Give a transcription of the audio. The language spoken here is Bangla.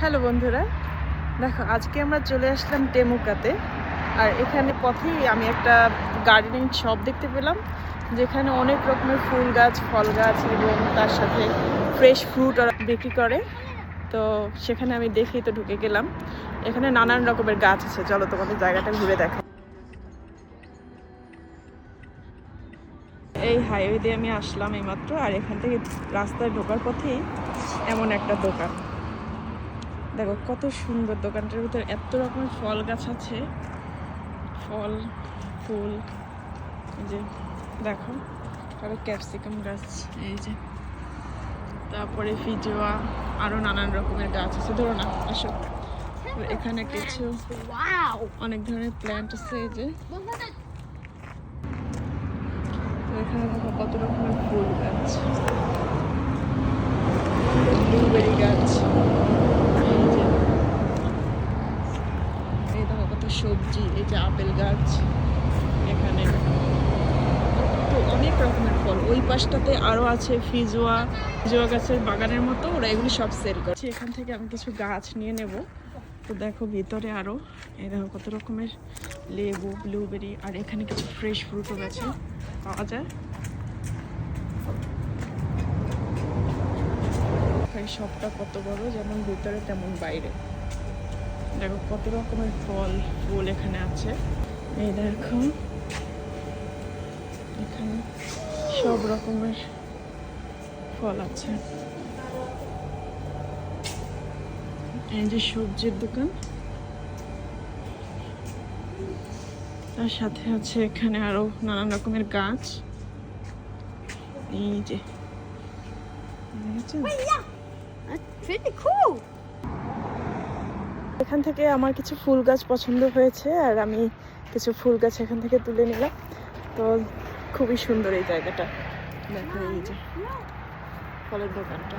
হ্যালো বন্ধুরা, দেখো আজকে আমরা চলে আসলাম টেমুকাতে। আর এখানে পথেই আমি একটা গার্ডেনিং শপ দেখতে পেলাম, যেখানে অনেক রকমের ফুল গাছ, ফল গাছ এবং তার সাথে ফ্রেশ ফ্রুট বিক্রি করে। তো সেখানে আমি দেখেই তো ঢুকে গেলাম। এখানে নানান রকমের গাছ আছে, চলো তোমাদের জায়গাটা ঘুরে দেখো। এই হাইওয়ে দিয়ে আমি আসলাম এইমাত্র, আর এখান থেকে রাস্তায় ঢোকার পথেই এমন একটা দোকান। দেখো কত সুন্দর, দোকানটার ভিতরে এত রকমের ফল গাছ আছে, ফল ফুল। এই যে দেখো, আরো ক্যাপসিকাম গাছ, এই যে তারপরে ফিজোয়া, আরো নানান রকমের গাছ আছে। ধরো না, আসো। এখানে কিছু অনেক ধরনের প্ল্যান্ট আছে। এই যে এখানে দেখো কত রকমের ফুল গাছ, ব্লুবেরি গাছ, এই দেখো কত সবজি, এই যে আপেল গাছ, এখানে তো অনেক রকমের ফল। ওই পাশটাতে আরো আছে ফিজোয়া গাছের বাগানের মতো, ওরা এগুলি সব সেল করছে। এখান থেকে আমি কিছু গাছ নিয়ে নেব। তো দেখো ভিতরে আরো এই দেখো কত রকমের লেবু, ব্লুবেরি, আর এখানে কিছু ফ্রেশ ফ্রুটও গাছে পাওয়া যায়। এই শপটা কত বড়, যেমন ভিতরে তেমন বাইরে। দেখো কত রকমের ফল ফুল এখানে আছে। এই দেখো এখানে সব রকমের ফল আছে। এই যে সবজির দোকান, তার সাথে আছে এখানে আরো নানান রকমের গাছ। এই যে এখান থেকে আমার কিছু ফুল গাছ পছন্দ হয়েছে, আর আমি কিছু ফুল গাছ এখান থেকে তুলে নিলাম। তো খুবই সুন্দর এই জায়গাটা। দেখো এই যে ফলের দোকানটা।